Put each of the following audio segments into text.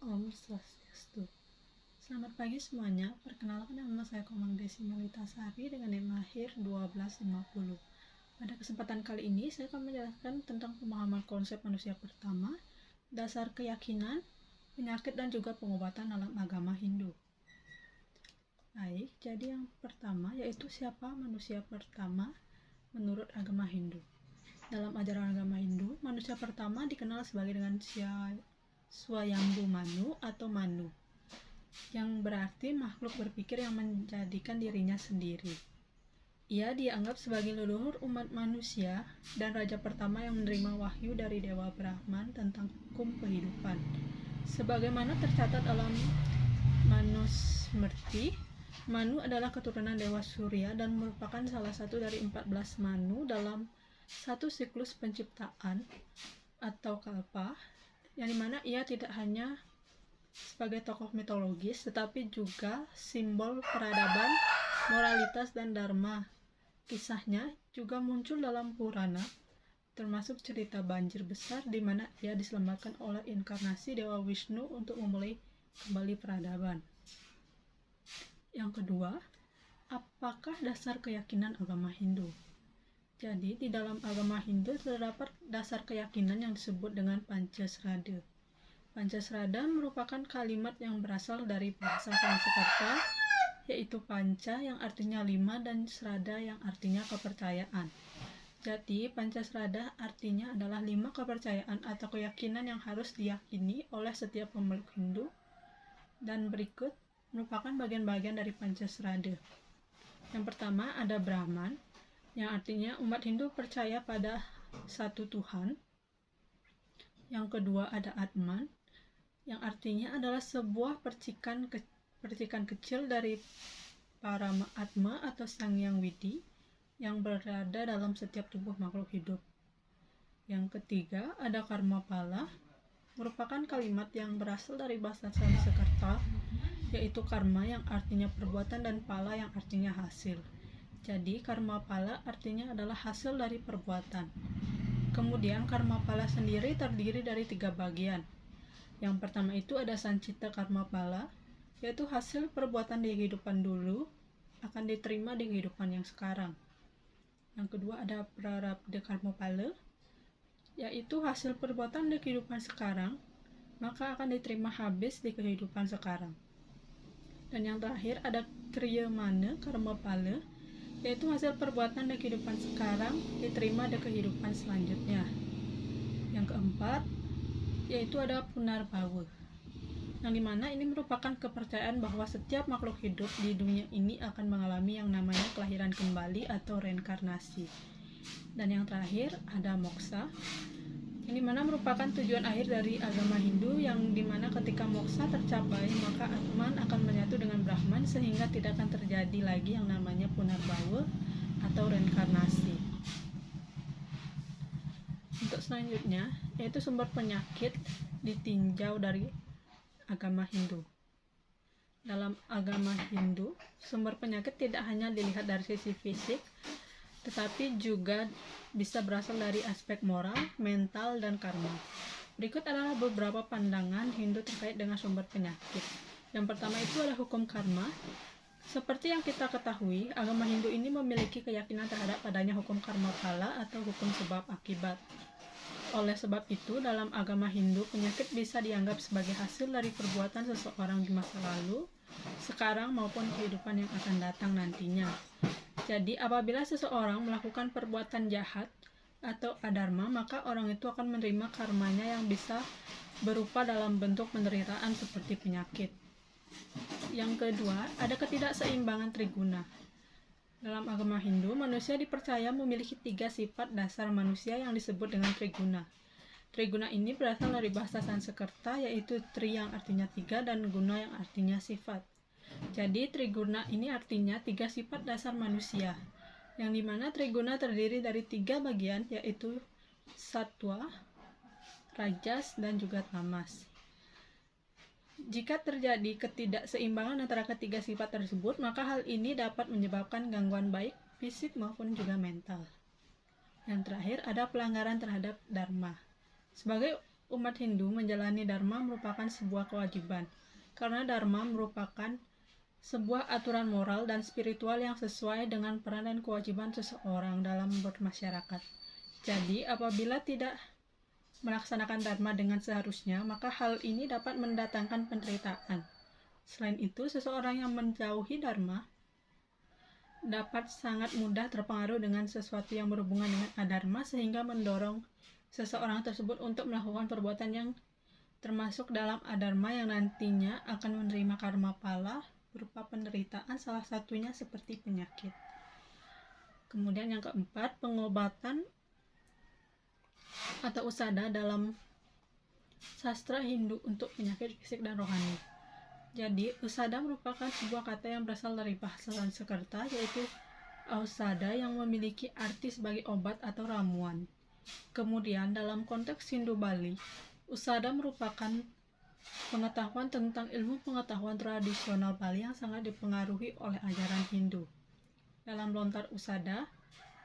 Om Swastiastu. Selamat pagi semuanya. Perkenalkan, nama saya Komang Desi Melitasari dengan NIM lahir 1250. Pada kesempatan kali ini saya akan menjelaskan tentang pemahaman konsep manusia pertama, dasar keyakinan, penyakit dan juga pengobatan dalam agama Hindu. Baik, jadi yang pertama yaitu siapa manusia pertama menurut agama Hindu. Dalam ajaran agama Hindu, manusia pertama dikenal sebagai dengan Swayambhu Manu atau Manu, yang berarti makhluk berpikir yang menjadikan dirinya sendiri. Ia dianggap sebagai leluhur umat manusia dan raja pertama yang menerima wahyu dari Dewa Brahman tentang hukum kehidupan. Sebagaimana tercatat dalam Manusmriti, Manu adalah keturunan Dewa Surya dan merupakan salah satu dari 14 Manu dalam satu siklus penciptaan atau kalpa, yang dimana ia tidak hanya sebagai tokoh mitologis tetapi juga simbol peradaban, moralitas, dan dharma. Kisahnya juga muncul dalam Purana, termasuk cerita banjir besar di mana ia diselamatkan oleh inkarnasi Dewa Wisnu untuk memulai kembali peradaban. Yang kedua, apakah dasar keyakinan agama Hindu? Jadi, di dalam agama Hindu terdapat dasar keyakinan yang disebut dengan Pancasrada. Pancasrada merupakan kalimat yang berasal dari bahasa Sanskerta, yaitu panca yang artinya 5 dan srada yang artinya kepercayaan. Jadi, Pancasrada artinya adalah 5 kepercayaan atau keyakinan yang harus diyakini oleh setiap pemeluk Hindu, dan berikut merupakan bagian-bagian dari Pancasrada. Yang pertama ada Brahman, yang artinya umat Hindu percaya pada satu Tuhan. Yang kedua ada Atman, yang artinya adalah sebuah percikan kecil dari Paramatma atau Sang Hyang Widi yang berada dalam setiap tubuh makhluk hidup. Yang ketiga ada Karmapala, merupakan kalimat yang berasal dari bahasa Sanskerta, yaitu karma yang artinya perbuatan dan pala yang artinya hasil. Jadi karma pala artinya adalah hasil dari perbuatan. Kemudian karma pala sendiri terdiri dari 3 bagian. Yang pertama itu ada Sancita karma pala, yaitu hasil perbuatan di kehidupan dulu akan diterima di kehidupan yang sekarang. Yang kedua ada Prarabdha karma pala, yaitu hasil perbuatan di kehidupan sekarang maka akan diterima habis di kehidupan sekarang. Dan yang terakhir ada Kriyamana karma pala, yaitu hasil perbuatan di kehidupan sekarang diterima di kehidupan selanjutnya. Yang keempat yaitu ada Punarbawa, yang dimana ini merupakan kepercayaan bahwa setiap makhluk hidup di dunia ini akan mengalami yang namanya kelahiran kembali atau reinkarnasi. Dan yang terakhir ada Moksa, yang dimana merupakan tujuan akhir dari agama Hindu, yang dimana ketika moksa tercapai maka Atman akan menyatu dengan Brahman sehingga tidak akan terjadi lagi yang namanya Punarbawa atau reinkarnasi. Untuk selanjutnya yaitu sumber penyakit ditinjau dari agama Hindu. Dalam agama Hindu, sumber penyakit tidak hanya dilihat dari sisi fisik, tetapi juga bisa berasal dari aspek moral, mental, dan karma. Berikut adalah beberapa pandangan Hindu terkait dengan sumber penyakit. Yang pertama itu adalah hukum karma. Seperti yang kita ketahui, agama Hindu ini memiliki keyakinan terhadap adanya hukum karma pala atau hukum sebab akibat. Oleh sebab itu, dalam agama Hindu, penyakit bisa dianggap sebagai hasil dari perbuatan seseorang di masa lalu, sekarang maupun kehidupan yang akan datang nantinya. Jadi, apabila seseorang melakukan perbuatan jahat atau adharma, maka orang itu akan menerima karmanya yang bisa berupa dalam bentuk penderitaan seperti penyakit. Yang kedua, ada ketidakseimbangan triguna. Dalam agama Hindu, manusia dipercaya memiliki 3 sifat dasar manusia yang disebut dengan triguna. Triguna ini berasal dari bahasa Sanskerta, yaitu tri yang artinya 3 dan guna yang artinya sifat. Jadi triguna ini artinya 3 sifat dasar manusia, yang dimana triguna terdiri dari 3 bagian, yaitu sattva, rajas, dan juga tamas. Jika terjadi ketidakseimbangan antara ketiga sifat tersebut, maka hal ini dapat menyebabkan gangguan baik fisik maupun juga mental. Yang terakhir ada pelanggaran terhadap dharma. Sebagai umat Hindu menjalani dharma merupakan sebuah kewajiban, karena dharma merupakan sebuah aturan moral dan spiritual yang sesuai dengan peran dan kewajiban seseorang dalam bermasyarakat. Jadi, apabila tidak melaksanakan dharma dengan seharusnya, maka hal ini dapat mendatangkan penderitaan. Selain itu, seseorang yang menjauhi dharma dapat sangat mudah terpengaruh dengan sesuatu yang berhubungan dengan adharma, sehingga mendorong seseorang tersebut untuk melakukan perbuatan yang termasuk dalam adharma yang nantinya akan menerima karma pala berupa penderitaan, salah satunya seperti penyakit. Kemudian yang keempat, pengobatan atau usada dalam sastra Hindu untuk penyakit fisik dan rohani. Jadi, usada merupakan sebuah kata yang berasal dari bahasa Sanskerta, yaitu ausada, yang memiliki arti sebagai obat atau ramuan. Kemudian, dalam konteks Hindu Bali, usada merupakan pengetahuan tentang ilmu pengetahuan tradisional Bali yang sangat dipengaruhi oleh ajaran Hindu. Dalam lontar usada,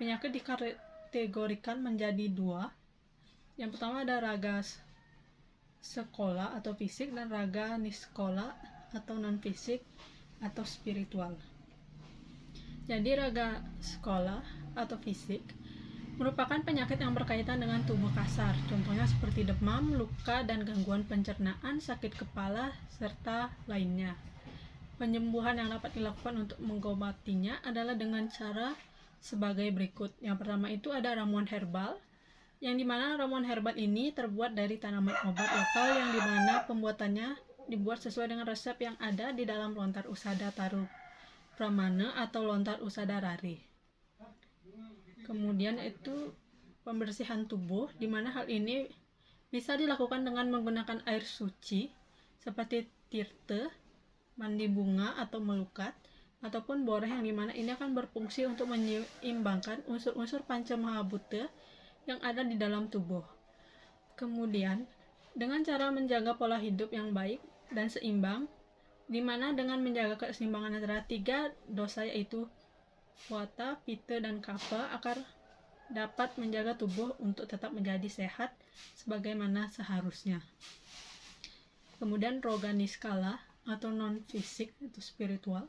penyakit dikategorikan menjadi dua. Yang pertama ada raga sekolah atau fisik, dan raga niskola atau non-fisik atau spiritual. Jadi raga sekolah atau fisik merupakan penyakit yang berkaitan dengan tubuh kasar, contohnya seperti demam, luka, dan gangguan pencernaan, sakit kepala, serta lainnya. Penyembuhan yang dapat dilakukan untuk mengobatinya adalah dengan cara sebagai berikut. Yang pertama itu ada ramuan herbal, yang dimana ramuan herbal ini terbuat dari tanaman obat lokal yang dimana pembuatannya dibuat sesuai dengan resep yang ada di dalam lontar usada taruh pramana atau lontar usada rari. Kemudian itu pembersihan tubuh, di mana hal ini bisa dilakukan dengan menggunakan air suci seperti tirte, mandi bunga atau melukat, ataupun boreh, yang dimana ini akan berfungsi untuk menyeimbangkan unsur-unsur panca mahabhuta yang ada di dalam tubuh. Kemudian dengan cara menjaga pola hidup yang baik dan seimbang, di mana dengan menjaga keseimbangan antara tiga dosa, yaitu Vata, Pitta, dan Kapha, agar dapat menjaga tubuh untuk tetap menjadi sehat sebagaimana seharusnya. Kemudian roga niskala atau non-fisik atau spiritual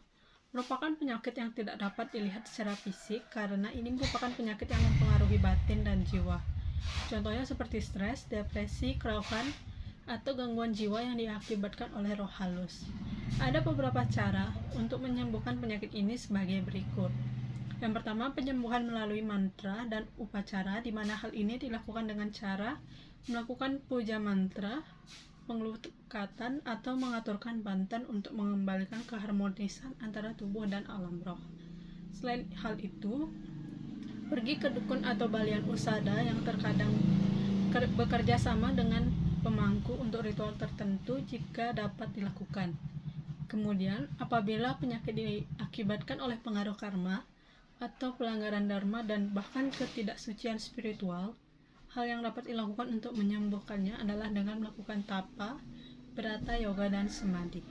merupakan penyakit yang tidak dapat dilihat secara fisik, karena ini merupakan penyakit yang mempengaruhi batin dan jiwa. Contohnya seperti stres, depresi, kelauhan, atau gangguan jiwa yang diakibatkan oleh roh halus. Ada beberapa cara untuk menyembuhkan penyakit ini sebagai berikut. Yang pertama, penyembuhan melalui mantra dan upacara, di mana hal ini dilakukan dengan cara melakukan puja mantra, pengelukatan, atau mengaturkan banten untuk mengembalikan keharmonisan antara tubuh dan alam roh. Selain hal itu, pergi ke dukun atau balian usada yang terkadang bekerja sama dengan pemangku untuk ritual tertentu jika dapat dilakukan. Kemudian, apabila penyakit diakibatkan oleh pengaruh karma atau pelanggaran dharma dan bahkan ketidaksucian spiritual, hal yang dapat dilakukan untuk menyembuhkannya adalah dengan melakukan tapa, berata, yoga, dan samadhi.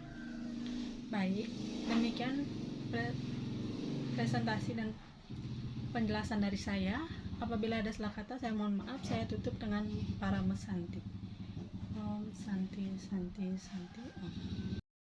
Baik, demikian presentasi dan penjelasan dari saya. Apabila ada salah kata, saya mohon maaf. Saya tutup dengan para mesanti. Om Santi Santi Santi Om.